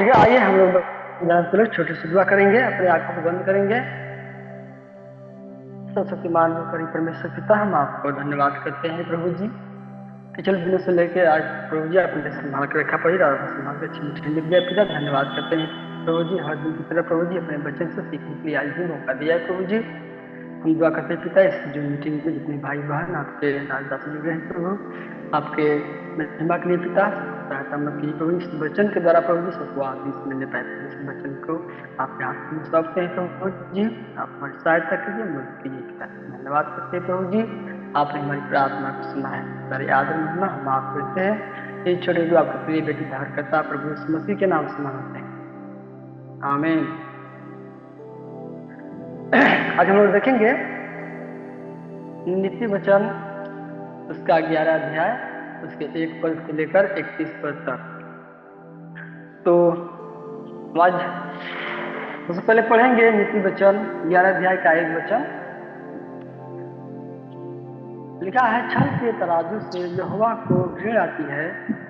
ठीक है, आइए हम लोग छोटे से दुआ करेंगे, अपने आंखों को बंद करेंगे। सर्वशक्तिमान करी परमेश्वर पिता, हम आपको धन्यवाद करते हैं प्रभु जी कि चल दिनों से लेकर आज प्रभु जी आपने संभाल के रखा, पड़ी रात संभाल के अच्छी मिल गया पिता। धन्यवाद करते हैं प्रभु जी, हर दिन की तरह प्रभु जी अपने बच्चों से सीखने के लिए आज भी मौका दिया है प्रभु जी। हम दुआ करते हैं पिता, इस जो मीटिंग में जितने भाई बहन आपके दास जुड़े हैं प्रभु, आपके महिमा के लिए पिता सहायता मत कीजिए प्रभु। इस वचन के द्वारा प्रभु जी सबको आशीष मिलने पाए, इस वचन को आपके हाथ में सौंपते हैं प्रभु जी। आप हमारी सहायता कीजिए, मदद कीजिए पिता। धन्यवाद करते हैं प्रभु जी, आपने हमारी प्रार्थना को सुना है। सारे आदर महिमा हम आप करते हैं, ये छोटे जो आपके प्रिय बेटी धार करता प्रभु यीशु मसीह के नाम से मांगते हैं, आमीन। आज हम लोग देखेंगे नीति वचन उसका 11 अध्याय, उसके 1 पद से लेकर 31 पद तक। तो आज सबसे पहले पढ़ेंगे नीति वचन 11 अध्याय का 1 वचन। लिखा है, छल के तराजू से यहोवा को घृणा आती है,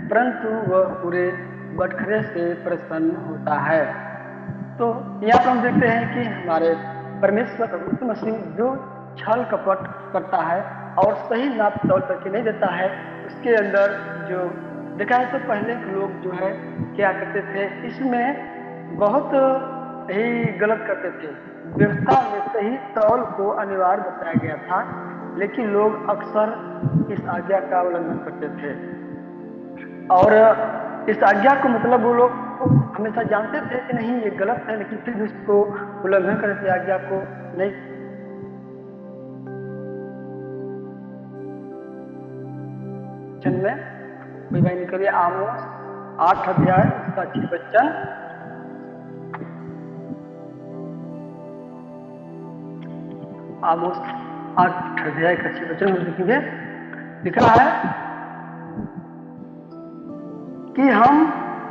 परंतु वह पूरे बटखरे से प्रसन्न होता है। तो यहाँ पर हम देखते हैं कि हमारे परमेश्वर यीशु मसीह जो छल कपट करता है और सही नाप तौल करके नहीं देता है, उसके अंदर जो देखा है तो पहले के लोग जो है क्या करते थे, इसमें बहुत ही गलत करते थे। व्यवस्था में सही तौल को अनिवार्य बताया गया था, लेकिन लोग अक्सर इस आज्ञा का उल्लंघन करते थे। और इस आज्ञा को मतलब वो लोग हमेशा जानते थे कि नहीं ये गलत है, लेकिन फिर उसको उल्लंघन करते थे, आज्ञा को नहीं। में कोई भाई निकलिए, आमोस 8 अध्याय उसका 6 वचन। आमोस 8 अध्याय का 6 वचन हम लिखेंगे। लिखा है कि हम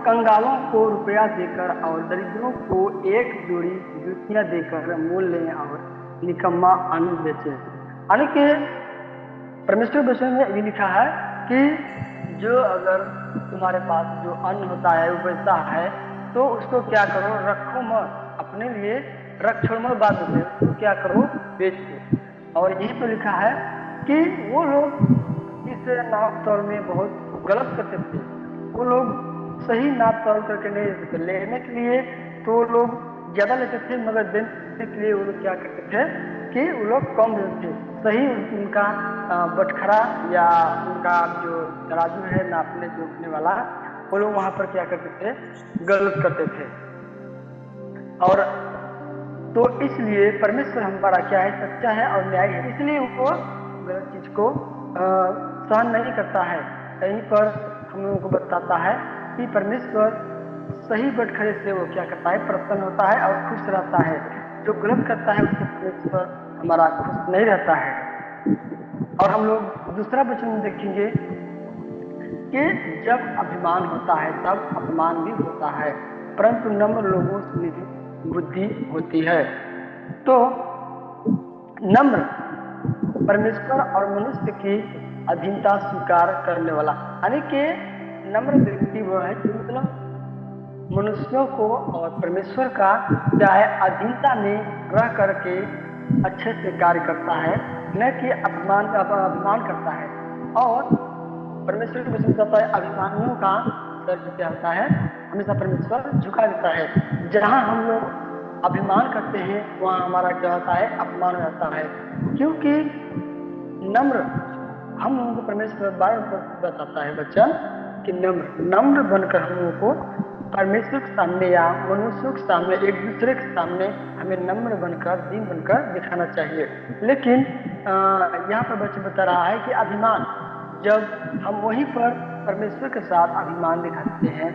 कंगालों को रुपया देकर और दरिद्रों को एक जोड़ी जूतियां देकर मोल लें और निकम्मा अन्न बेचे। यानी कि परमेश्वर वचन में ये लिखा है कि जो अगर तुम्हारे पास जो अन्न होता है वो पैसा है, तो उसको क्या करो, रखो मत, अपने लिए रख छोड़ मत, बाद में उसको क्या करो, बेच दो। और यही तो लिखा है कि वो लोग इस नाप तौल में बहुत गलत करते थे। वो लोग सही नाप तौल करके नहीं देते थे। लेने के लिए तो लोग ज्यादा लेते थे, मगर देने के लिए वो लोग क्या करते थे कि वो लोग कम देते थे। सही उनका बटखरा या उनका जो तराजू है नापने जोखने वाला, वो लोग वहां पर क्या करते थे, गलत करते थे। और तो इसलिए परमेश्वर हमारा क्या है, सच्चा है और न्याय है, इसलिए वो गलत चीज को सहन नहीं करता है। कहीं पर हम लोगों को बताता है कि परमेश्वर सही बटखरे से वो क्या करता है, प्रसन्न होता है और खुश रहता है। जो गलत करता है उससे परमेश्वर हमारा खुश नहीं रहता है। और हम लोग दूसरा वचन देखेंगे कि जब अभिमान होता है तब अपमान भी होता है, परंतु नम्र लोगों में बुद्धि होती है। तो नम्र परमेश्वर और मनुष्य की अधीनता स्वीकार करने वाला, यानी कि नम्र व्यक्ति वो है जो मतलब मनुष्यों को और परमेश्वर का क्या है, अधीनता में रह करके अच्छे से कार्य करता है, न कि अभिमान करता है। और परमेश्वर को पसंद करता है, अभिमानियों का सर क्या होता है, हमेशा परमेश्वर झुका देता है। जहां हम लोग अभिमान करते हैं वहां हमारा क्या होता है, अपमान होता है। क्योंकि नम्र हम लोगों को परमेश्वर बार बताता है बच्चा कि नम्र बनकर हम लोगों को परमेश्वर के सामने या मनुष्यों के सामने, एक दूसरे के सामने हमें नम्र बनकर, दीन बनकर दिखाना चाहिए। लेकिन यहाँ पर बच्चा बता रहा है कि अभिमान, जब हम वहीं पर परमेश्वर के साथ अभिमान दिखाते हैं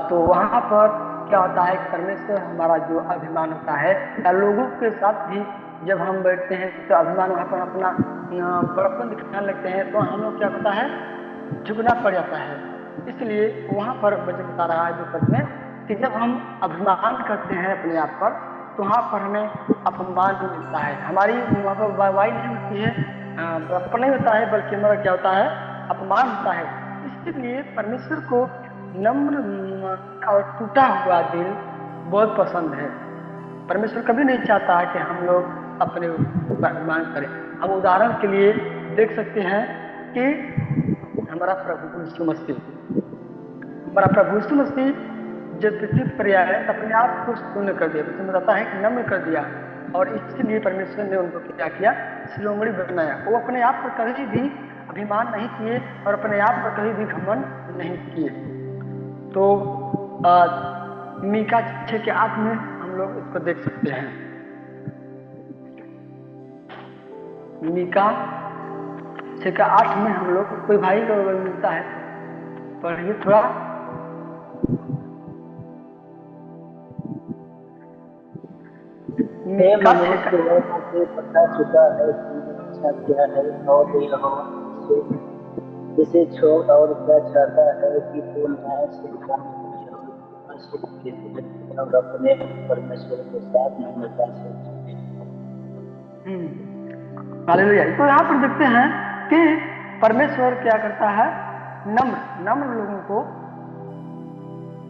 तो वहां पर क्या होता है, परमेश्वर हमारा जो अभिमान होता है या लोगों के साथ भी जब हम बैठते हैं तो अभिमान वहां पर अपना बड़प्पन दिखाने लगते हैं, तो हम लोग क्या होता है, झुकना पड़ जाता है। इसलिए वहां पर वचन बता रहा है जो पद में कि जब हम अभिमान करते हैं अपने आप पर, तो वहां पर हमें अपमान भी मिलता है, हमारी वहां पर वाहवाही नहीं होती है, बड़प्पन नहीं होता है, बल्कि हमारा क्या होता है, अपमान होता है। इसलिए परमेश्वर को नम्र मन और टूटा हुआ दिल बहुत पसंद है। परमेश्वर कभी नहीं चाहता है कि हम लोग अपने ऊपर अभिमान करें। हम उदाहरण के लिए देख सकते हैं कि हमारा प्रभु यीशु मसीह जब पृथ्वी पर आए तो अपने आप को शून्य कर दिया, उसमें बताता है कि नम्र कर दिया, और इसलिए परमेश्वर ने उनको क्या किया, शिरोमणि बनाया। वो अपने आप पर कभी भी अभिमान नहीं किए और अपने आप पर कभी भी घमंड नहीं किए। तो मीका 6:8 में हम लोग इसको देख सकते हैं। मीका 6:8 में हम लोग, कोई भाई को अगर मिलता है पढ़िए थोड़ा। मीका 6 पता चुका है कि अच्छा क्या है और यहोवा इसे छोड़ और क्या चाहता है कि तू न्याय से काम और अपने परमेश्वर के साथ नम्रता से चले। हालेलुया। तो यहाँ पर देखते हैं कि परमेश्वर क्या करता है, नम्र लोगों को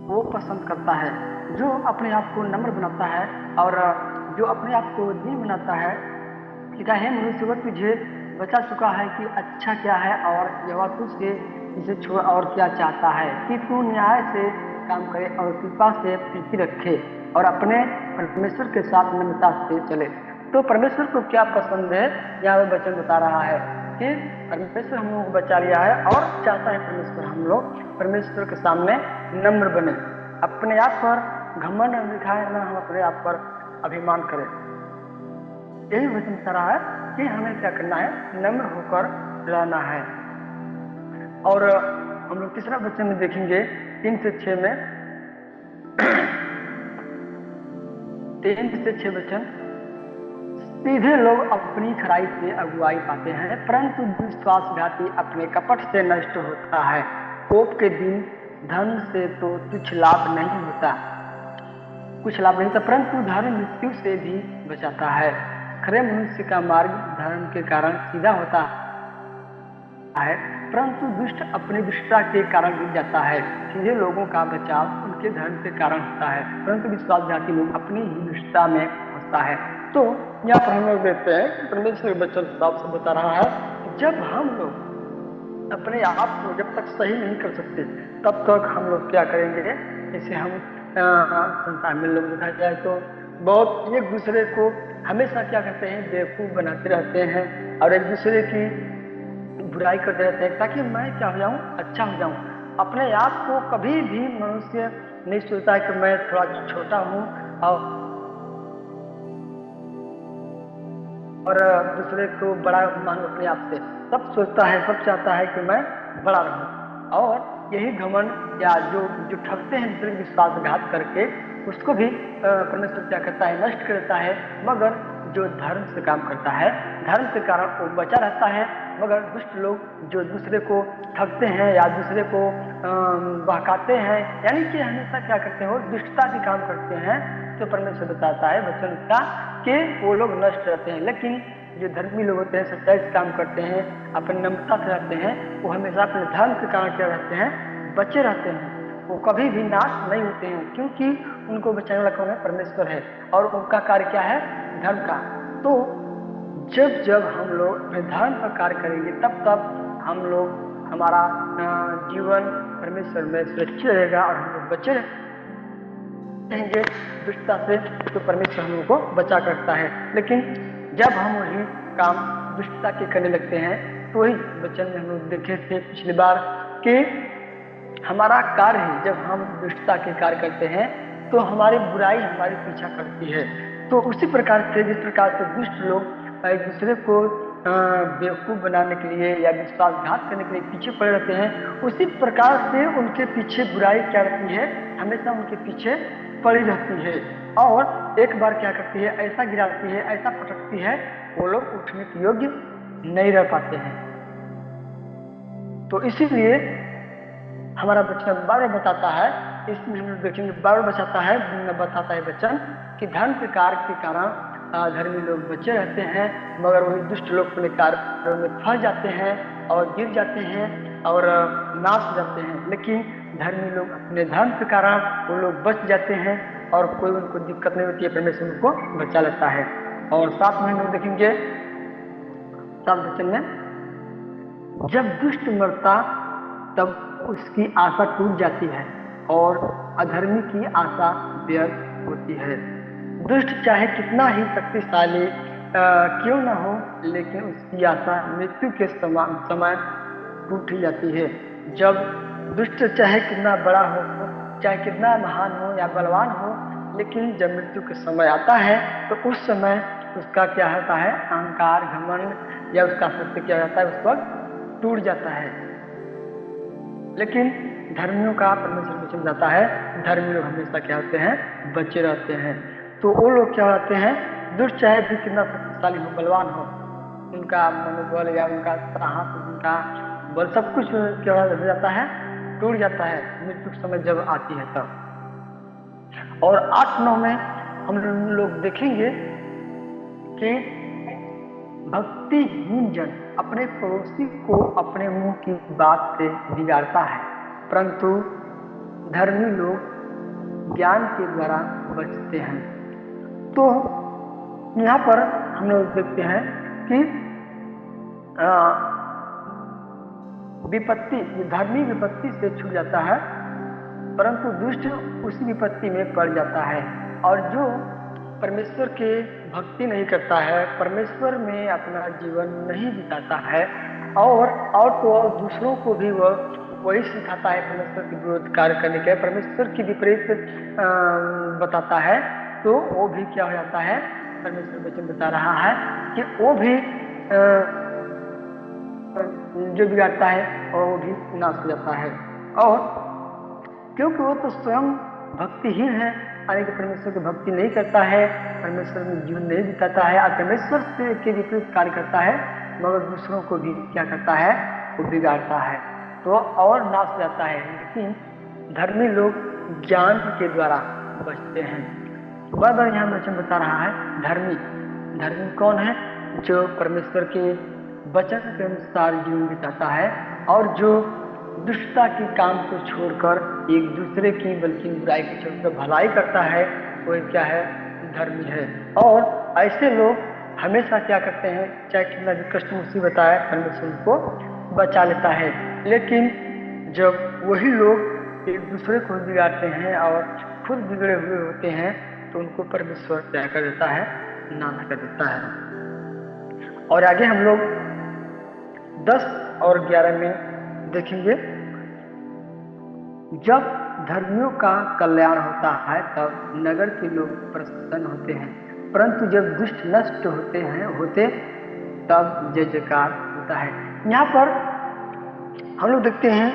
वो पसंद करता है, जो अपने आप को नम्र बनाता है और जो अपने आप को दीन बनाता है। लिखा है मनुष्य तुझे बचा चुका है कि अच्छा क्या है, और यहोवा तुझसे इसे छोड़ और क्या चाहता है कि तू न्याय से काम करे और कृपा से प्रीति रखे और अपने परमेश्वर के साथ नम्रता से चले। तो परमेश्वर को क्या पसंद है, यहाँ वो वचन बता रहा है कि परमेश्वर हम लोगों को बचा लिया है और चाहता है परमेश्वर हम लोग परमेश्वर के सामने नम्र बने, अपने आप पर घमंड न दिखाए, ना हम अपने आप पर अभिमान करें। यही वचन बता रहा है कि हमें क्या करना है, नम्र होकर रहना है। और हम लोग तीसरा वचन में देखेंगे 3 से 6 में 3 से 6 वचन। सीधे लोग अपनी खराई से अगुवाई पाते हैं, परंतु विश्वासघाती अपने कपट से नष्ट होता है। कोप के दिन धन से तो कुछ लाभ नहीं होता, परंतु धर्म मृत्यु से भी बचाता है। खरे मनुष्य का मार्ग धर्म के कारण सीधा होता है, परंतु दुष्ट अपनी दुष्टता के कारण गिर जाता है। सीधे लोगों का बचाव उनके धर्म के कारण होता है, परंतु विश्वासघाती लोग अपनी ही दुष्टता में फंसता है। तो यहाँ पर हम लोग देखते हैं कि परमेश्वर वचन साफ से बता रहा है कि जब हम लोग अपने आप को जब तक सही नहीं कर सकते तब तक हम लोग क्या करेंगे, जैसे हम संसार में लोग देखा जाए तो बहुत एक दूसरे को हमेशा क्या करते हैं, बेवकूफ बनाते रहते हैं और एक दूसरे की बुराई करते रहते हैं ताकि मैं क्या हो जाऊं, अच्छा हो जाऊं। अपने आप को कभी भी मनुष्य नहीं सोचता है कि मैं थोड़ा छोटा हूं और दूसरे को बड़ा मानो अपने आप से। सब सोचता है, सब चाहता है कि मैं बड़ा रहूं, और यही घमंड या जो ठगते हैं दूसरे विश्वासघात करके, उसको भी परमेश्वर क्या करता है, नष्ट करता है। मगर जो धर्म से काम करता है, धर्म के कारण वो बचा रहता है। मगर दुष्ट लोग जो दूसरे को ठगते हैं या दूसरे को बहकाते हैं, यानी कि हमेशा क्या करते हैं, वो दुष्टता के काम करते हैं, तो परमेश्वर बताता है वचन का कि वो लोग नष्ट रहते हैं। लेकिन जो धर्मी लोग होते हैं, सच्चाई से काम करते हैं, अपनी नम्रता से रहते हैं, वो हमेशा अपने धर्म के कारण क्या रहते हैं, बचे रहते हैं। वो कभी भी नाश नहीं होते हैं, क्योंकि उनको बचाने वाला कौन है, परमेश्वर है, और उनका कार्य क्या है, धर्म का। तो जब जब हम लोग अपने धर्म का कार्य करेंगे तब तब हम लोग, हमारा जीवन परमेश्वर में सुरक्षित रहेगा और हम लोग बचे रहेंगे दुष्टता से। तो परमेश्वर हम लोग को बचा करता है। लेकिन जब हम वही काम दुष्टता के करने लगते हैं, तो वही वचन में हम लोग देखे थे पिछली बार कि हमारा कार्य ही, जब हम दुष्टता के कार्य करते हैं तो हमारी बुराई हमारे पीछा करती है। तो उसी प्रकार से, जिस प्रकार से दुष्ट लोग एक दूसरे को बेवकूफ बनाने के लिए या विश्वासघात करने के लिए पीछे पड़े रहते हैं, उसी प्रकार से उनके पीछे बुराई क्या रहती है, हमेशा उनके पीछे पड़ी रहती है, और एक बार क्या करती है, ऐसा गिराती है, ऐसा पटकती है, वो लोग उठने के योग्य नहीं रह पाते हैं। तो इसीलिए हमारा वचन बार बार बताता है, इसमें हम लोग देखेंगे बार बार बताता है वचन कि धर्म के कार्य के कारण धर्मी लोग बचे रहते हैं, मगर वही दुष्ट लोग अपने कार्यों में फंस जाते हैं और गिर जाते हैं और नाश हो जाते हैं। लेकिन धर्मी लोग अपने धर्म के कारण वो लोग बच जाते हैं और कोई उनको दिक्कत नहीं होती है, परमेश्वर उनको बचा लेता है। और साथ में हम लोग देखेंगे 7 वचन में, जब दुष्ट मरता तब उसकी आशा टूट जाती है और अधर्मी की आशा व्यर्थ होती है। दुष्ट चाहे कितना ही शक्तिशाली क्यों न हो, लेकिन उसकी आशा मृत्यु के समय टूट ही जाती है। जब दुष्ट चाहे कितना बड़ा हो, चाहे कितना महान हो या बलवान हो, लेकिन जब मृत्यु के समय आता है तो उस समय उसका क्या होता है, अहंकार, घमंड या उसका सत्य क्या होता है, उस वक्त टूट जाता है। लेकिन धर्मियों का परमेश्वर वचन जाता है, धर्मी लोग हमेशा क्या होते हैं, बचे रहते हैं। तो वो लोग क्या होते हैं, दुष्ट चाहे भी कितना शक्तिशाली हो, बलवान हो, उनका मनोबल या उनका साहस, उनका बल सब कुछ क्या हो जाता है, टूट जाता है मृत्यु के समय जब आती है तब। और 8-9 में हम लोग देखेंगे कि भक्तिहीन जन अपने पड़ोसी को अपने मुंह की बात से बिगाड़ता है, परंतु धर्मी लोग ज्ञान के द्वारा बचते हैं। तो यहाँ पर हम लोग देखते हैं कि विपत्ति, धर्मी विपत्ति से छूट जाता है, परंतु दुष्ट उसी विपत्ति में पड़ जाता है। और जो परमेश्वर के भक्ति नहीं करता है, परमेश्वर में अपना जीवन नहीं बिताता है और तो और दूसरों को भी वह वही सिखाता है परमेश्वर के विरुद्ध कार्य करने के, परमेश्वर की विपरीत बताता है, तो वो भी क्या हो जाता है, परमेश्वर वचन बता रहा है कि वो भी जो बिगाड़ता है और वो भी नाश हो जाता है। और क्योंकि वो तो स्वयं भक्तिहीन है, यानी कि परमेश्वर की भक्ति नहीं करता है, परमेश्वर में जीवन नहीं बिताता है और परमेश्वर से के विपरीत कार्य करता है, मगर दूसरों को भी क्या करता है, वो बिगाड़ता है, तो और नाश हो जाता है। लेकिन धर्मी लोग ज्ञान के द्वारा बचते हैं। तो बार बार यहाँ वचन बता रहा है धर्मी। धर्मी कौन है, जो परमेश्वर के वचन के अनुसार जीवन बिताता है और जो दुष्टता के काम को छोड़कर एक दूसरे की बल्कि बुराई को छोड़कर भलाई करता है, वो क्या है, धर्मी है। और ऐसे लोग हमेशा क्या करते हैं, चाहे कितना भी कष्ट मुसीबत आए, परमेश्वर उनको बचा लेता है। लेकिन जब वही लोग एक दूसरे को बिगाड़ते हैं और खुद बिगड़े हुए होते हैं, तो उनको परमेश्वर क्या कर देता है, नाश कर देता है। और आगे हम लोग 10 और 11 में देखेंगे, जब धर्मियों का कल्याण होता है तब नगर के लोग प्रसन्न होते हैं, परंतु जब दुष्ट नष्ट होते तब जय जयकार होता है। यहाँ पर हम लोग देखते हैं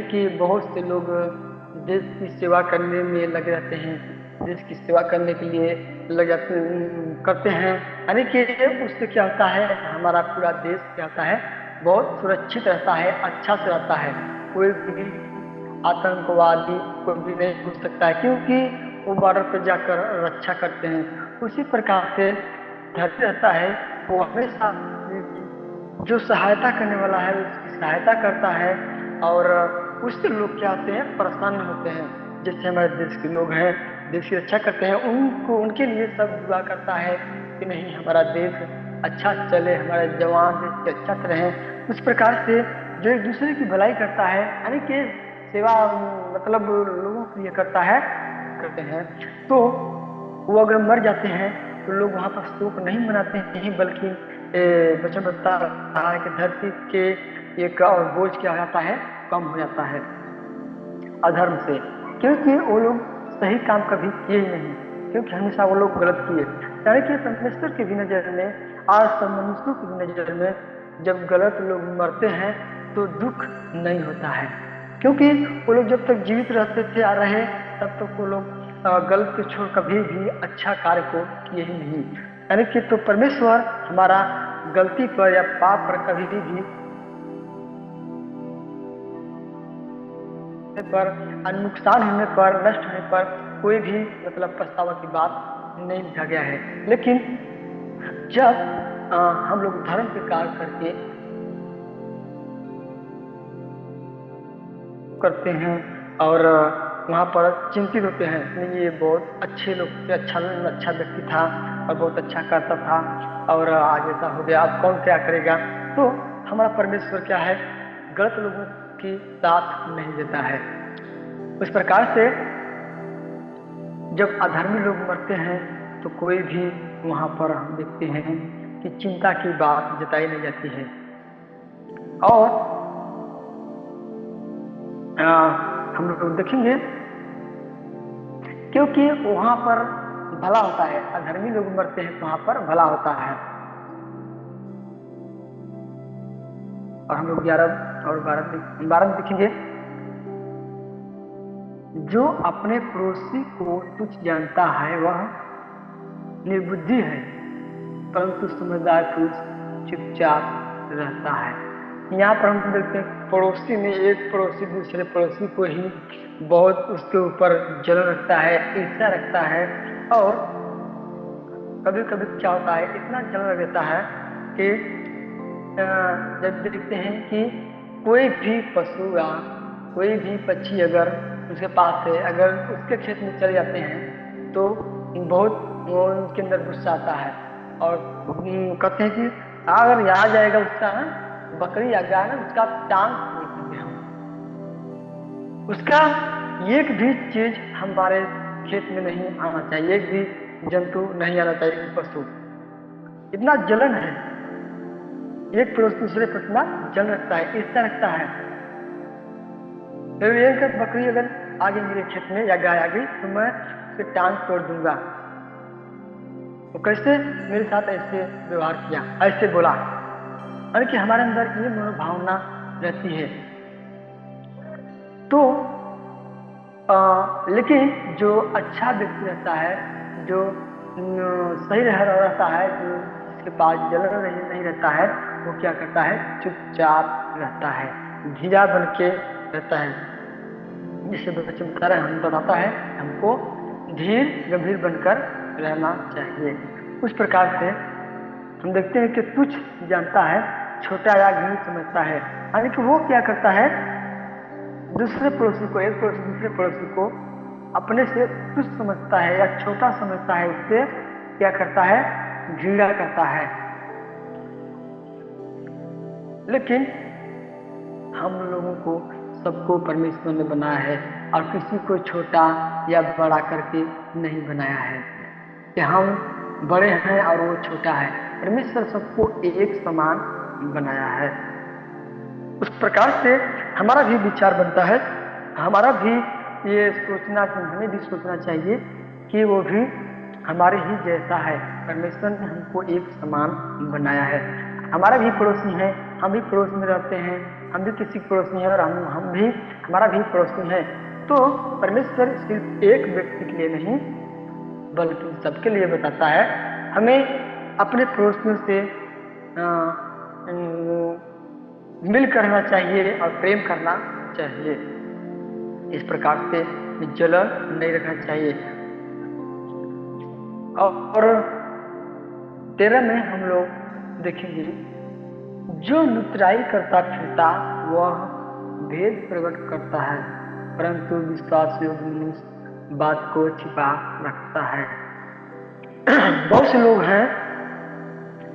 कि बहुत से लोग देश की सेवा करने में लगे रहते हैं, देश की सेवा करने के लिए करते हैं, यानी कि उससे क्या होता है, हमारा पूरा देश क्या होता है, बहुत सुरक्षित रहता है, अच्छा से रहता है, कोई भी आतंकवादी कोई भी नहीं घुस सकता है, क्योंकि वो बॉर्डर पर जाकर रक्षा करते हैं। उसी प्रकार से धरती रहता है, वो हमेशा जो सहायता करने वाला है उसकी सहायता करता है और उससे लोग क्या होते हैं, प्रसन्न होते हैं। जैसे हमारे देश के लोग हैं, देश की रक्षा करते हैं, उनको उनके लिए सब दुआ करता है कि नहीं हमारा देश अच्छा चले, हमारे जवान देश के अच्छा से रहें। उस प्रकार से जो एक दूसरे की भलाई करता है, यानी कि सेवा मतलब लोगों के लिए करते हैं, तो वो अगर मर जाते हैं तो लोग वहाँ पर शोक नहीं मनाते हैं, बल्कि वचन बता रहा है कि धरती के एक और बोझ क्या हो जाता है, कम हो जाता है अधर्म से, क्योंकि वो लोग सही काम कभी किए ही नहीं, क्योंकि हमेशा वो लोग गलत किए। यानी कि परमेश्वर की भी नजर में और सब मनुष्यों की भी नजर में जब गलत लोग मरते हैं तो दुख नहीं होता है, क्योंकि वो लोग जब तक जीवित रहते थे आ रहे तब तक वो लोग गलत के छोड़ कभी भी अच्छा कार्य को किए ही नहीं। यानी कि तो परमेश्वर हमारा गलती पर या पाप पर कभी भी पर नुकसान होने पर, नष्ट होने पर कोई भी मतलब पछतावा की बात नहीं लिखा गया है। लेकिन जब हम लोग धर्म के कार्य करके करते हैं और वहाँ पर चिंतित होते हैं, नहीं ये बहुत अच्छे लोग, अच्छा व्यक्ति था और बहुत अच्छा करता था और आज ऐसा हो गया, अब कौन क्या करेगा। तो हमारा परमेश्वर क्या है, गलत लोगों की साथ नहीं देता है। उस प्रकार से जब अधर्मी लोग मरते हैं तो कोई भी वहां पर हम देखते हैं कि चिंता की बात जताई नहीं जाती है। और हम लोग देखेंगे क्योंकि वहां पर भला होता है, अधर्मी लोग मरते हैं तो वहां पर भला होता है। और हम लोग 11 और 12 में देखेंगे, जो अपने पड़ोसी को तुच्छ जानता है वह निर्बुद्धि है, परंतु समझदार पुरुष चुपचाप रहता है। यहाँ पर हम देखते हैं पड़ोसी में एक पड़ोसी दूसरे पड़ोसी को ही बहुत उसके ऊपर जलन रखता है, ईर्ष्या रखता है। और कभी कभी क्या होता है, इतना जलन रहता है कि जब देखते हैं कि कोई भी पशु या कोई भी पक्षी अगर उसके पास है, अगर उसके खेत में चले जाते हैं तो बहुत उनके अंदर गुस्सा आता है और कहते हैं कि अगर यहाँ जाएगा उसका बकरी या गाय ना, उसका टांग तोड़ देंगे हम। उसका एक भी चीज हमारे खेत में नहीं आना चाहिए, एक भी जंतु नहीं आना चाहिए, पशु। इतना जलन है, एक पड़ोस दूसरे पर इतना जलन रखता है, ईर्ष्या रखता है। फिर एक बकरी अगर आगे मेरे खेत में या गाय आ गई तो मैं उसके टांग तोड़ दूंगा। तो कैसे मेरे साथ ऐसे व्यवहार किया, ऐसे बोला, यानी कि हमारे अंदर ये मनोभावना रहती है। तो लेकिन जो अच्छा व्यक्ति रहता है, जो सही रहता है, जो जिसके पास जलन नहीं रहता है, वो क्या करता है, चुपचाप रहता है, धीरा बन के रहता है। जिसे बच्चे बता रहे हैं, हम बताता है हमको धीर गंभीर बनकर रहना चाहिए। उस प्रकार से हम देखते हैं कि तुच्छ जानता है, छोटा या घृणित समझता है, यानी कि वो क्या करता है, दूसरे पड़ोसी को, एक पड़ोसी दूसरे पड़ोसी को अपने से तुच्छ समझता है या छोटा समझता है, उससे क्या करता है, घृणा करता है। लेकिन हम लोगों को सबको परमेश्वर ने बनाया है और किसी को छोटा या बड़ा करके नहीं बनाया है कि हम बड़े हैं और वो छोटा है। परमेश्वर सबको एक समान बनाया है। उस प्रकार से हमारा भी विचार बनता है, हमारा भी ये सोचना, हमें भी सोचना चाहिए कि वो भी हमारे ही जैसा है। परमेश्वर ने हमको एक समान बनाया है। हमारा भी पड़ोसी है, हम भी पड़ोस में रहते हैं, हम भी किसी पड़ोसी हैं और हम भी, हमारा भी पड़ोसी है। तो परमेश्वर सिर्फ एक व्यक्ति के लिए नहीं बल्कि सबके लिए बताता है। हमें अपने पड़ोसियों से मिल करना चाहिए और प्रेम करना चाहिए। इस प्रकार से जलन नहीं रखना चाहिए। और 13 में हम लोग देखेंगे, जो लुतराई करता फिरता वह भेद प्रकट करता है, परंतु विश्वास योग्य मनुष्य बात को छिपा रखता है। बहुत से लोग हैं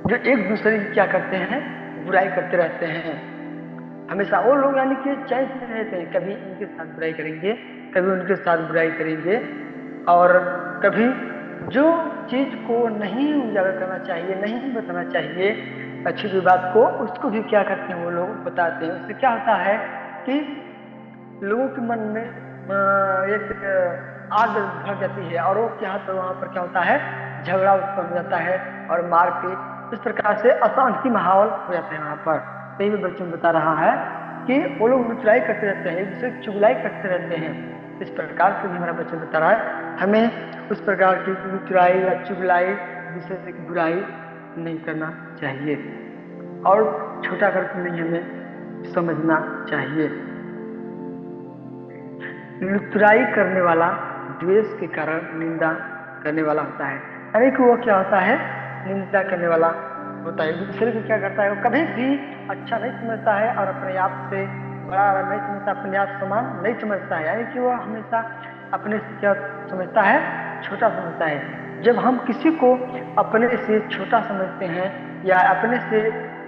जो एक दूसरे की क्या करते हैं, बुराई करते रहते हैं हमेशा। वो लोग यानी कि चैन से रहते हैं, कभी इनके साथ बुराई करेंगे, कभी उनके साथ बुराई करेंगे, और कभी जो चीज को नहीं उजागर करना चाहिए, नहीं बताना चाहिए अच्छी भी बात को, उसको भी क्या करते हैं, वो लोग बताते हैं। उससे क्या होता है कि लोगों के मन में एक आग भर जाती है और वो क्या होता है, वहां पर क्या होता है, झगड़ा उत्पन्न हो जाता है और मारपीट, इस प्रकार से अशांति माहौल हो जाता है वहां पर। सही में बच्चों बता रहा है कि वो लोग लुचराई करते रहते हैं, एक दूसरे की चुगलाई करते रहते हैं। इस प्रकार से भी हमारा बच्चा बता रहा है, हमें उस प्रकार की लुचराई या चुगलाई, दूसरे की बुराई नहीं करना चाहिए और छोटा करके नहीं हमें समझना चाहिए। लुचराई करने वाला द्वेष के कारण निंदा करने वाला होता है, यानी कि वो क्या होता है, निंदा करने वाला होता है। दूसरे को क्या करता है, वो कभी भी अच्छा नहीं समझता है और अपने आप से बड़ा नहीं समझता, अपने आप समान नहीं समझता है, यानी कि वह हमेशा अपने से क्या समझता है, छोटा समझता है। जब हम किसी को अपने से छोटा समझते हैं या अपने से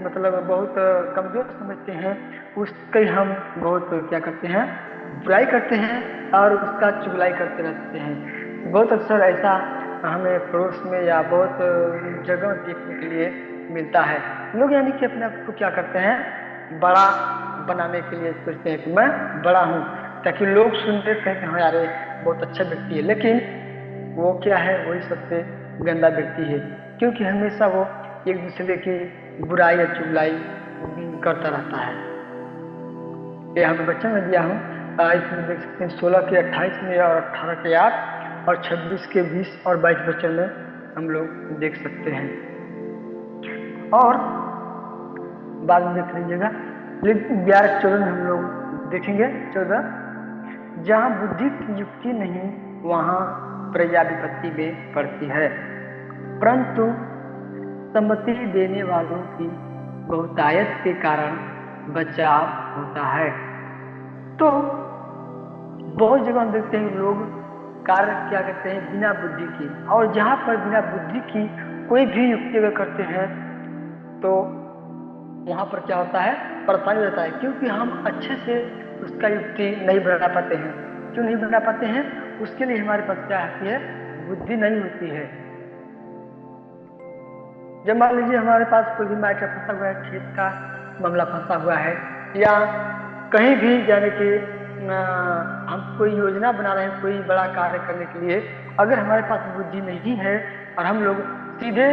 मतलब बहुत कमजोर समझते हैं, उसकी हम बहुत क्या करते हैं, बुराई करते हैं और उसका चुगलाई करते रहते हैं। बहुत अक्सर ऐसा हमें पड़ोस में या बहुत जगह देखने के लिए मिलता है। लोग यानी कि अपने आप को क्या करते हैं, बड़ा बनाने के लिए सोचते हैं कि मैं बड़ा हूँ, ताकि लोग सुनते कहें कि हाँ यार ये बहुत अच्छा व्यक्ति है। लेकिन वो क्या है, वही सबसे गंदा व्यक्ति है, क्योंकि हमेशा वो एक दूसरे की बुराई या चुगलाई करता रहता है। ये हम बच्चों में दिया हूँ, इसमें देख सकते हैं 16 के 28 में और 18 के 8 और 26 के 20 और 22 बच्चों में हम लोग देख सकते हैं। और बाद में देख लीजिएगा, लेकिन 11-14 में हम लोग देखेंगे। 14, जहाँ बुद्धि की युक्ति नहीं वहाँ प्रजा विपत्ति में पड़ती है, परंतु सम्मति देने वालों की बहुतायत के कारण बचाव होता है। तो बहुत जगह हम देखते हैं लोग कार्य क्या करते हैं बिना बुद्धि की, और जहाँ पर बिना बुद्धि की कोई भी युक्ति अगर करते हैं तो वहां पर क्या होता है, परेशानी रहता है, क्योंकि हम अच्छे से उसका युक्ति नहीं बना पाते हैं। क्यों नहीं बना पाते हैं, उसके लिए हमारे पास क्या आती है, बुद्धि नहीं होती है। जब मान लीजिए हमारे पास कोई भी मैटर फंसा हुआ है, खेत का मामला फंसा हुआ है, या कहीं भी जाने के हम कोई योजना बना रहे हैं कोई बड़ा कार्य करने के लिए, अगर हमारे पास बुद्धि नहीं है और हम लोग सीधे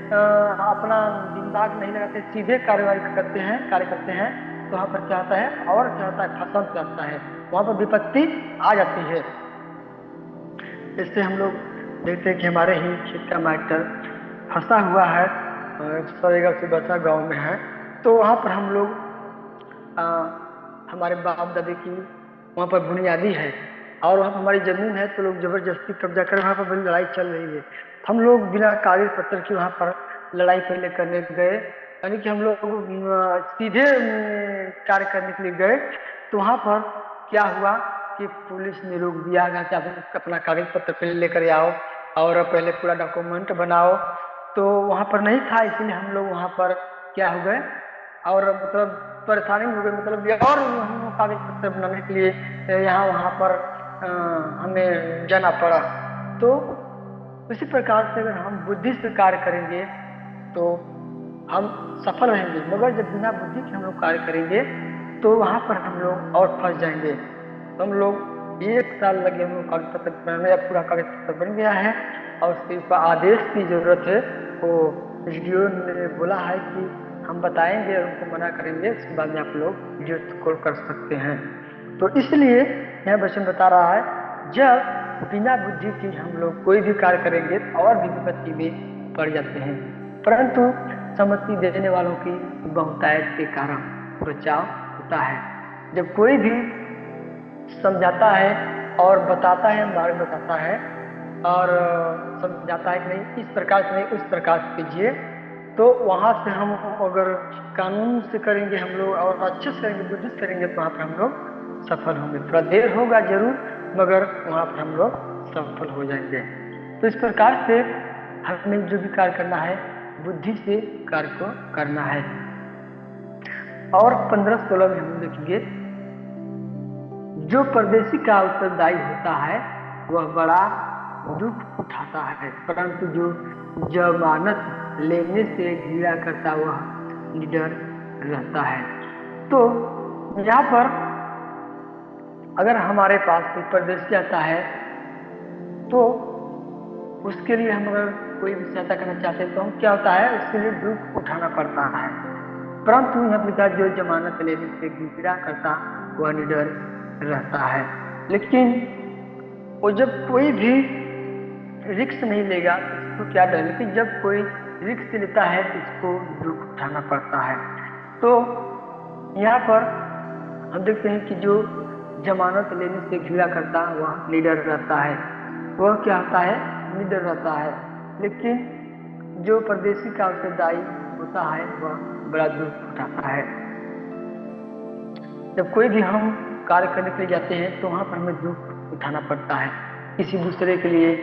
अपना दिमाग नहीं लगाते, सीधे कार्रवाई करते हैं, कार्य करते हैं, तो वहां पर क्या होता है, और क्या होता है, फसल जाता है, वहां पर विपत्ति आ जाती है। इससे हम लोग देखते हैं कि हमारे ही खेत का मैटर फंसा हुआ है, सरेगा से बचा गांव में है, तो वहां पर हम लोग हमारे बाप दादी की वहाँ पर बुनियादी है और वहाँ पर हमारी जमीन है, तो लोग जबरदस्ती कब्जा कर वहाँ पर बड़ी लड़ाई चल रही है। हम लोग बिना कागज पत्र के वहाँ पर लड़ाई पहले करने गए, यानी कि हम लोग सीधे कार्य करने के लिए गए, तो वहाँ पर क्या हुआ कि पुलिस ने रोक दिया कि आप अपना कागज पत्र पहले लेकर आओ और पहले पूरा डॉक्यूमेंट बनाओ। तो वहाँ पर नहीं था, इसलिए हम लोग वहाँ पर क्या हो गए, और मतलब परेशानी हो गई, मतलब और हम कागज पत्र बनाने के लिए यहाँ वहाँ पर हमें जाना पड़ा। तो उसी प्रकार से अगर हम बुद्धि से कार्य करेंगे तो हम सफल रहेंगे, मगर जब बिना बुद्धि के हम लोग कार्य करेंगे तो वहाँ पर हम लोग और फंस जाएंगे। तो हम लोग 1 साल लगे हम लोग कागज पत्र बनाने, या पूरा कागज पत्र बन गया है और सिर्फ आदेश की जरूरत है। वो वीडियो ने बोला है कि हम बताएंगे और उनको मना करेंगे, उसके बाद में आप लोग वीडियो कॉल कर सकते हैं। तो इसलिए यह वचन बता रहा है, जब बिना बुद्धि की हम लोग कोई भी कार्य करेंगे तो और भी विपत्ति में पड़ जाते हैं, परंतु सम्मति देने वालों की बहुतायत के कारण बचाव होता है। जब कोई भी समझाता है और बताता है, मार्ग बताता है और समझाता है कि नहीं इस प्रकार से नहीं उस प्रकार से कीजिए, तो वहां से हम अगर कानून से करेंगे हम लोग और अच्छे से करेंगे, बुद्धि से करेंगे, तो वहां पर हम लोग सफल होंगे। थोड़ा देर होगा जरूर, मगर वहां पर हम लोग सफल हो जाएंगे। तो इस प्रकार से हमें जो भी कार्य करना है बुद्धि से कार्य को करना है। और 15-16 में हम देखेंगे, जो परदेशी का उत्तरदायी होता है वह बड़ा दुख उठाता है, परंतु जो जमानत लेने से घृणा करता वह निडर रहता है। तो यहाँ पर अगर हमारे पास कोई परदेशी आता है तो उसके लिए हम अगर कोई भी सहायता करना चाहते हैं तो हम क्या होता है, उसके लिए दुख उठाना पड़ता है, परंतु यहाँ पर जो जमानत लेने से घृणा करता वह निडर रहता है। लेकिन वो जब कोई भी रिस्क नहीं लेगा तो इसको क्या डर, लेकिन जब कोई रिस्क लेता है तो इसको दुख उठाना पड़ता है। तो यहाँ पर हम देखते हैं कि जो जमानत लेने से घृणा करता वह निडर रहता है, वह क्या होता है, निडर रहता है। लेकिन जो परदेशी का उत्तरदायी होता है वह बड़ा दुख उठाता है। जब कोई भी हम कार्य करने के लिए जाते हैं तो वहाँ पर हमें दुख उठाना पड़ता है, किसी दूसरे के लिए,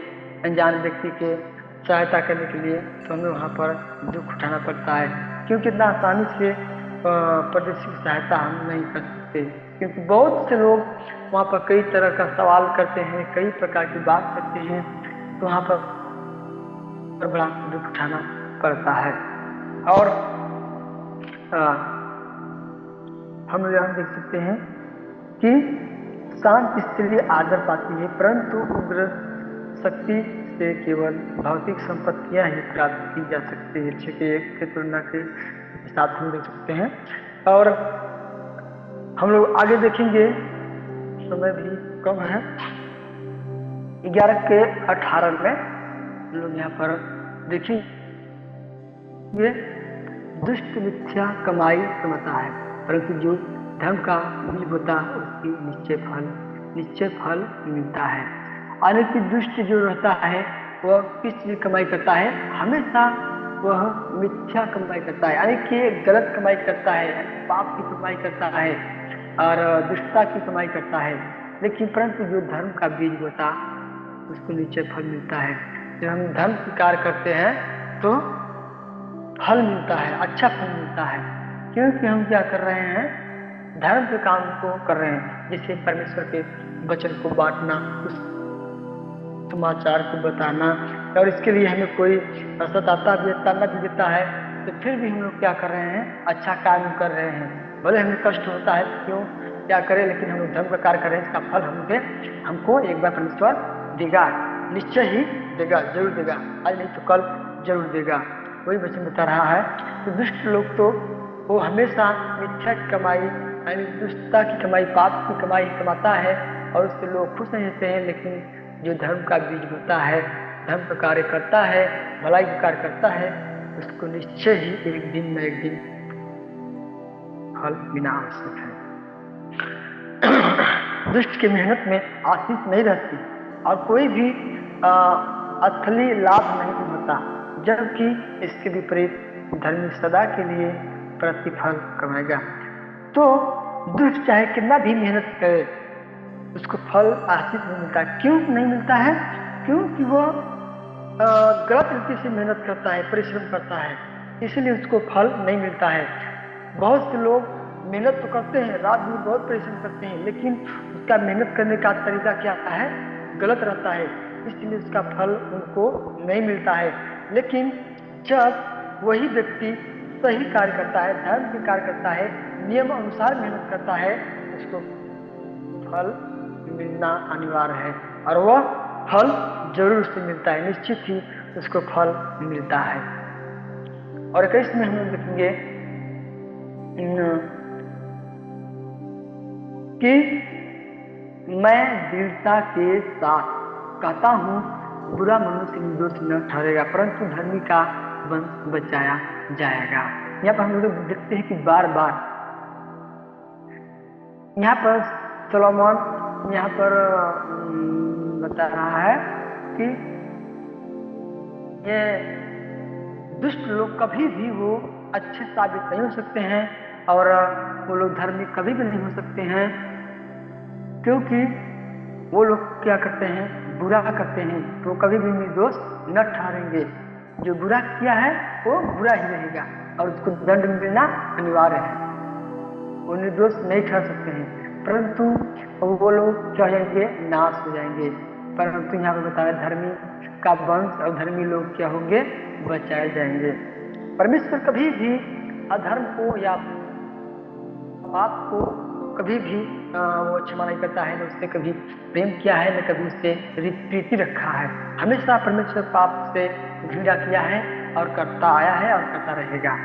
अनजान व्यक्ति के सहायता करने के लिए, तो हमें वहाँ पर दुख उठाना पड़ता है, क्योंकि इतना आसानी से परदेशी की सहायता हम नहीं कर सकते, क्योंकि बहुत से लोग वहाँ पर कई तरह का सवाल करते हैं, कई प्रकार की बात करते हैं, तो वहाँ पर बड़ा दुख उठाना पड़ता है। और हम यहाँ देख सकते हैं कि शांत स्त्री आदर पाती है, परंतु उग्र शक्ति से केवल भौतिक संपत्तियां ही प्राप्त की जा सकती है। 6:1 की तुलना के साथ हम देख सकते हैं। और हम लोग आगे देखेंगे, समय भी कम है। 11:18 में हम लोग यहाँ पर देखेंगे, दुष्ट मिथ्या कमाई कमाता है, परंतु जो धर्म का बीज होता है उसकी निश्चय फल मिलता है। हालांकि दुष्ट जो रहता है वह किस चीज कमाई करता है, हमेशा वह मिथ्या कमाई करता है, यानी कि गलत कमाई करता है, पाप की कमाई करता है और दुष्टता की कमाई करता है। लेकिन परंतु जो धर्म का बीज होता उसको निश्चय फल मिलता है। जब हम धर्म की कार्य करते हैं तो फल मिलता है, अच्छा फल मिलता है, क्योंकि हम क्या कर रहे हैं, धर्म के काम को कर रहे हैं, जैसे परमेश्वर के वचन को बांटना, उस समाचार को बताना, और इसके लिए हमें कोई सताता भी ताना भी देता है, तो फिर भी हम लोग क्या कर रहे हैं, अच्छा काम कर रहे हैं। भले हमें कष्ट होता है, क्यों क्या करें, लेकिन हम लोग धर्म का कार्य कर रहे हैं, इसका फल हमको एक बार परमेश्वर देगा, निश्चय ही देगा, जरूर देगा, आज नहीं तो कल जरूर देगा। वही वचन बता रहा है। तो दुष्ट लोग तो वो हमेशा मिथ्या की कमाई, यानी दुष्टता की कमाई, पाप की कमाई कमाता है, और उससे लोग खुश नहीं रहते हैं। लेकिन जो धर्म का बीज होता है, धर्म का कार्य करता है, भलाई का कार्य करता है, उसको निश्चय ही एक दिन न एक दिन फल बिना आवश्यक है। दुष्ट की मेहनत में आशीष नहीं रहती और कोई भी अथली लाभ नहीं होता, जबकि इसके विपरीत धर्मी सदा के लिए प्रतिफल कमाएगा। तो दुष्ट चाहे कितना भी मेहनत करे, उसको फल आशीष नहीं मिलता। क्यों नहीं मिलता है? क्योंकि वो गलत रीति से मेहनत करता है, परिश्रम करता है, इसलिए उसको फल नहीं मिलता है। बहुत से लोग मेहनत तो करते हैं, रात दिन बहुत परिश्रम करते हैं, लेकिन उसका मेहनत करने का तरीका क्या है, गलत रहता है, इसलिए उसका फल उनको नहीं मिलता है। लेकिन जब वही व्यक्ति सही कार्य करता है, धर्म के कार्य करता है, नियम अनुसार मेहनत करता है, उसको फल मिलना अनिवार्य है, और वह फल जरूर उससे मिलता है, निश्चित ही उसको फल मिलता है। और 21 में हम लोग देखेंगे कि मैं दृढ़ता के साथ कहता हूँ, बुरा मनुष्य निर्दोष न ठहरेगा, परंतु धर्मी का वंश बचाया जाएगा। यहाँ पर हम लोग देखते हैं कि बार बार यहाँ पर सोलोमन यहाँ पर बता रहा है कि ये दुष्ट लोग कभी भी वो अच्छे साबित नहीं हो सकते हैं, और वो लोग धर्मी कभी भी नहीं हो सकते हैं, क्योंकि वो लोग क्या करते हैं, बुरा करते हैं, तो कभी भी निर्दोष न ठहरेंगे। जो बुरा किया है वो बुरा ही रहेगा और उसको दंड मिलना अनिवार्य है, वो निर्दोष नहीं ठहर सकते हैं, परंतु वो लोग क्या हो जाएंगे, नाश हो जाएंगे। परंतु यहाँ पर बताया धर्मी का वंश और धर्मी लोग क्या होंगे, बचाए जाएंगे। परमेश्वर कभी भी अधर्म को या पाप को कभी भी वो क्षमा नहीं करता है, न उससे कभी प्रेम किया है, न कभी उससे प्रीति रखा है। हमेशा परमेश्वर पाप से घृणा किया है और करता आया है और करता रहेगा।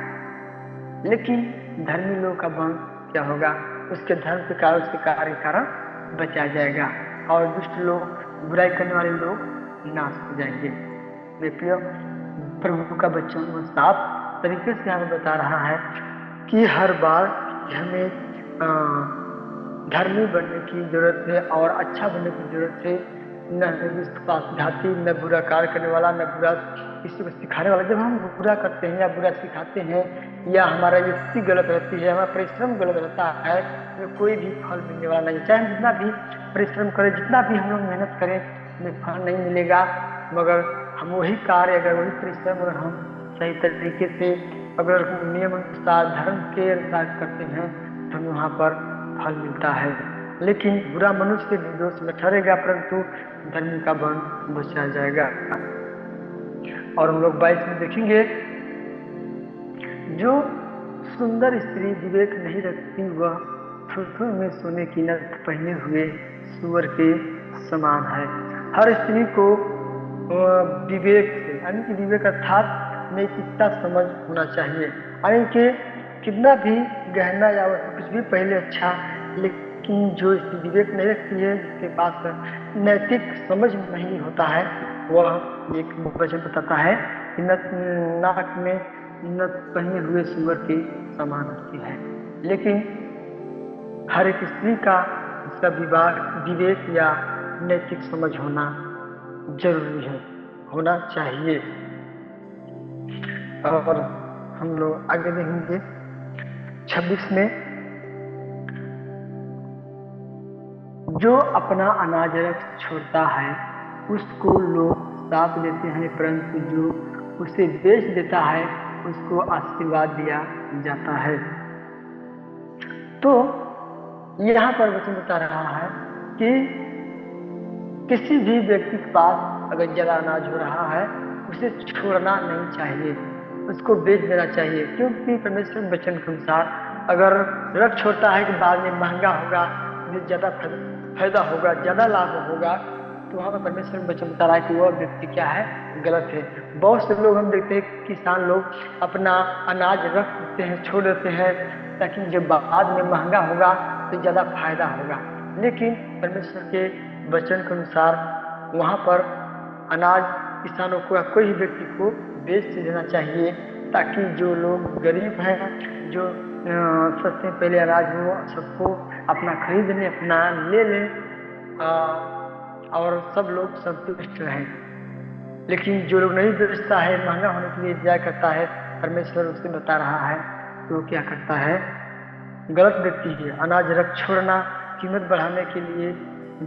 लेकिन धर्मी लोग का वंश क्या होगा, उसके धर्म के कारण, उसके कार्य के कारण बचाया जाएगा, और दुष्ट लोग, बुराई करने वाले लोग नाश हो जाएंगे। प्रिय प्रभु का बच्चों को साफ तरीके से हमें बता रहा है कि हर बार हमें धर्मी बनने की जरूरत है और अच्छा बनने की जरूरत है, न विश्वासघाती, न बुरा कार्य करने वाला, न बुरा किसी को सिखाने वाला। जब हम बुरा करते हैं या बुरा सिखाते हैं या हमारा युक्ति गलत रहती है, हमारा परिश्रम गलत रहता है, तो कोई भी फल मिलने वाला नहीं। चाहे हम जितना भी परिश्रम करें, जितना भी हम लोग मेहनत करें, हमें फल नहीं मिलेगा। मगर हम वही कार्य, अगर वही परिश्रम अगर हम सही तरीके से, अगर नियम अनुसार, धर्म के अनुसार करते हैं, तो हमें वहाँ पर फल मिलता है। लेकिन बुरा मनुष्य निर्दोष न ठहरेगा, परंतु धर्म का वन बचा जाएगा। और हम लोग 22 में देखेंगे, जो सुंदर स्त्री विवेक नहीं रखती, वह थुथुर में सोने की नथ पहने हुए सुअर के समान है। हर स्त्री को विवेक से, यानी कि विवेक अर्थात नैतिकता समझ होना चाहिए। यानी कि कितना भी गहना या कुछ भी पहले अच्छा, लेकिन जो विवेक नहीं रखती है, जिसके पास नैतिक समझ नहीं होता है, वह एक वचन बताता है कि नाक में नथ पहने हुए सुअर के समान होती है। लेकिन हर एक स्त्री का इसका विवेक या नैतिक समझ होना जरूरी है, होना चाहिए। और हम लोग आगे देखेंगे 26 में, जो अपना अनाज रख छोड़ता है उसको लोग श्राप देते हैं, परंतु जो उसे बेच देता है उसको आशीर्वाद दिया जाता है। तो यहाँ पर वचन बता रहा है कि किसी भी व्यक्ति के पास अगर ज्यादा अनाज हो रहा है, उसे छोड़ना नहीं चाहिए, उसको बेच देना चाहिए। क्योंकि परमेश्वर के वचन के अनुसार अगर रख छोड़ता है कि बाद में महंगा होगा, मुझे ज्यादा फायदा होगा, ज्यादा लाभ होगा, तो वहाँ पर परमेश्वर वचन बता रहा है कि वह व्यक्ति क्या है, गलत है। बहुत से लोग हम देखते हैं, किसान लोग अपना अनाज रख देते हैं, छोड़ देते हैं, ताकि जब बाद में महंगा होगा तो ज्यादा फायदा होगा। लेकिन परमेश्वर के वचन के अनुसार वहाँ पर अनाज किसानों को या कोई भी व्यक्ति को बेच देना चाहिए, ताकि जो लोग गरीब हैं, जो सबसे पहले अनाज हो, सबको अपना खरीद लें, अपना ले लें, और सब लोग संतुष्ट रहें। लेकिन जो लोग नहीं बेचता है, महंगा होने के लिए इंतजार करता है, परमेश्वर उसे बता रहा है तो क्या करता है, गलत व्यक्ति है। अनाज रख छोड़ना कीमत बढ़ाने के लिए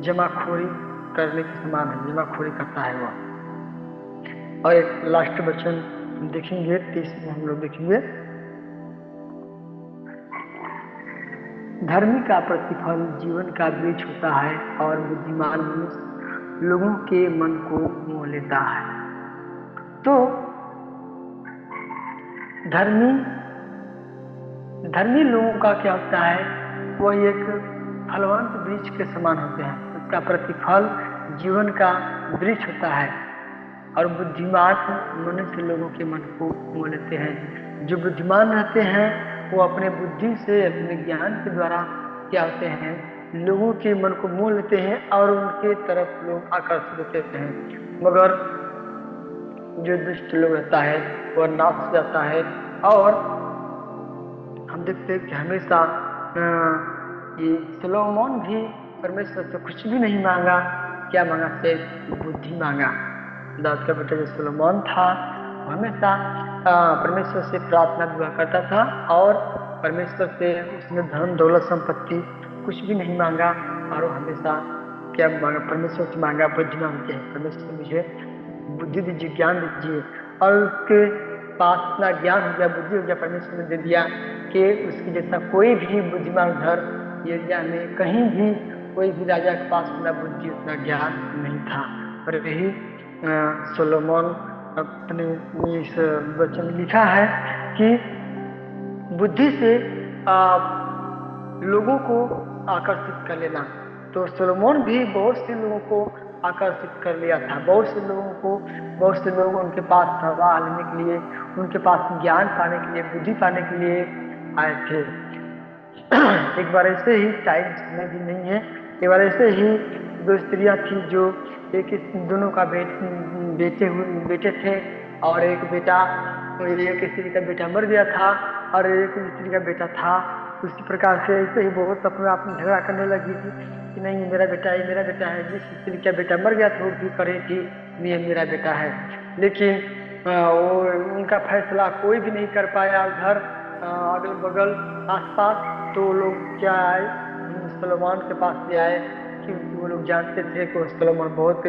जमाखोरी करने के समान है, जमाखोरी करता है वह। और एक लास्ट वचन देखेंगे 30 में, हम लोग देखेंगे, धर्मी का प्रतिफल जीवन का वृक्ष होता है और बुद्धिमान मनुष्य लोगों के मन को मोह लेता है। तो धर्मी लोगों का क्या होता है, वह एक फलवंत वृक्ष के समान होते हैं, उसका प्रतिफल जीवन का वृक्ष होता है। और बुद्धिमान मनुष्य लोगों के मन को मोह लेते हैं। जो बुद्धिमान रहते हैं वो अपने बुद्धि से, अपने ज्ञान के द्वारा क्या होते हैं, लोगों के मन को मोह लेते हैं और उनके तरफ लोग आकर्षित होते हैं। मगर जो दुष्ट लोग रहता है वह नाश हो जाता है। और हम देखते हैं कि हमेशा ये सोलोमन भी परमेश्वर से कुछ भी नहीं मांगा, क्या मांगा, से बुद्धि मांगा। दाऊद का बेटा जो सोलोमन था, हमेशा परमेश्वर से प्रार्थना दुआ करता था और परमेश्वर से उसने धन दौलत संपत्ति कुछ भी नहीं मांगा, और वो हमेशा क्या मांगा, परमेश्वर से मांगा, बुद्धि मांगते हैं, परमेश्वर मुझे बुद्धि दीजिए, ज्ञान दीजिए। और उसके पास इतना ज्ञान हो गया, बुद्धि हो गया, परमेश्वर ने दे दिया कि उसकी जैसा कोई भी बुद्धिमान उधर एरिया में कहीं भी कोई भी राजा के पास उतना बुद्धि, उतना ज्ञान नहीं था। और यही सोलोमन अपने इस वचन में लिखा है कि बुद्धि से लोगों को आकर्षित कर लेना। तो सोलोमन भी बहुत से लोगों को आकर्षित कर लिया था, बहुत से लोग उनके पास सलाह लेने के लिए, उनके पास ज्ञान पाने के लिए, बुद्धि पाने के लिए आए थे। एक बार ऐसे ही, टाइम समय भी नहीं है, एक बार ऐसे ही दो स्त्रियां थी, जो दोनों का बेटे थे, और एक स्त्री का बेटा मर गया था और एक स्त्री का बेटा था। उसी प्रकार से ऐसे ही बहुत अपने आप में झगड़ा करने लगी थी कि नहीं मेरा बेटा है, मेरा बेटा है। जिस स्त्री का बेटा मर गया था वो भी करे थी नहीं मेरा बेटा है। लेकिन वो उनका फैसला कोई भी नहीं कर पाया उधर अगल बगल आसपास। तो वो लोग क्या आए, सुलेमान के पास ले आए, क्योंकि वो लोग जानते थे कि सुलेमान बहुत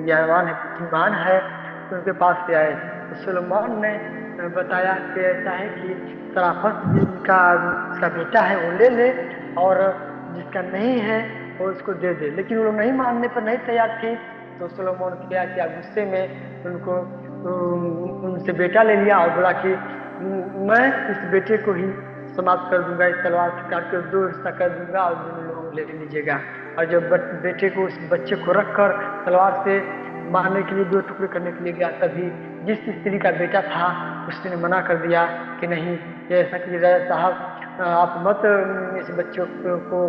ज्ञानवान है, बुद्धिमान है। तो उनके पास ले आए तो सुलेमान ने बताया कि ऐसा है कि शराफत जिनका जिसका बेटा है वो ले ले, और जिसका नहीं है वो उसको दे दे। लेकिन वो लोग नहीं मानने पर नहीं तैयार थे। तो सुलेमान क्या किया, गुस्से में उनको उनसे बेटा ले लिया और बोला कि मैं इस बेटे को ही समाप्त कर दूंगा, इस तलवार से काट कर दो हिस्सा कर दूंगा और दोनों लोग ले लीजिएगा। और जब बेटे को, उस बच्चे को रखकर तलवार से मारने के लिए, दो टुकड़े करने के लिए गया, तभी जिस स्त्री का बेटा था उसने मना कर दिया कि नहीं, ये ऐसा कीजिए राजा साहब, आप मत इस बच्चे को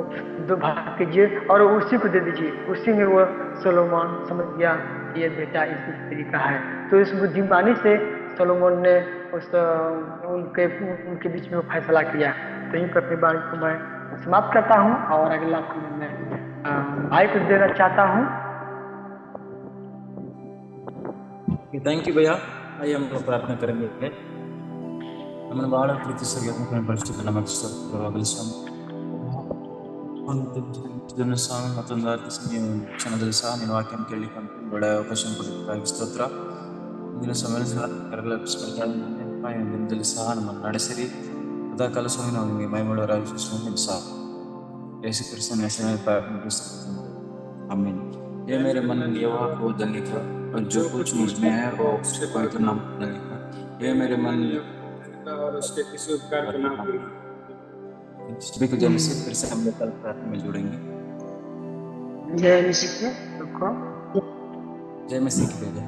दो भाग कीजिए और उसी को दे दीजिए। उसी में वो सोलोमन समझ गया कि ये बेटा इस स्त्री का है। तो इस बुद्धिमानी से सोलोमन ने उस उनके उनके बीच में वो फैसला किया। तो यहीं पर अपनी बाणी को मैं समाप्त करता हूँ और अगला समय मैं भाई को देना चाहता हूँ। थैंक यू भैया। आइए हम लोग प्रार्थना करेंगे। ನಮ್ಮ ಬಹಳ ಪ್ರೀತಿಸಿದ ಪರಿಸ್ಥಿತಿ ನಮಗೆ ಸ್ತೋತ್ರವಾಗಲಿ ಸ್ವಾಮಿ. ಇದನ್ನು ಸ್ವಾಮಿ ಮತ್ತೊಂದು ನೀವು ಕ್ಷಣದಲ್ಲಿ ಸಹ ನಿಮ್ಮ ವಾಕ್ಯವನ್ನು ಕೇಳಲಿಕ್ಕೆ ಒಳ್ಳೆಯ ಅವಕಾಶ ಕೊಡಬೇಕಾಗಿ ಸ್ತೋತ್ರ. ಇಂದಿನ ಸಮಯ ಸಹ ದಿನದಲ್ಲಿ ಸಹ ನಮ್ಮನ್ನು ನಡೆಸಿರಿ. ಸದಾಕಾಲ ಸ್ವಾಮಿ ನಾವು ನಿಮಗೆ ಮೈಮೂಳವರಾಗಿ ಸ್ವಾಮಿ ಸಹ ಯೇಸು ಕ್ರಿಸ್ತನ ಹೆಸರಿನಲ್ಲಿ आमीन। ये मेरे मन में यहोवा को उद्धार लिखा और जो कुछ मुझ में है वो उसके पवित्र नाम पर लिखा। ये मेरे मन और उसके किसी उपकार का नाम सभी को जय मसीह। फिर से हम लोग कल प्रार्थना में जुड़ेंगे। जय मसीह। जय मसीह की जय।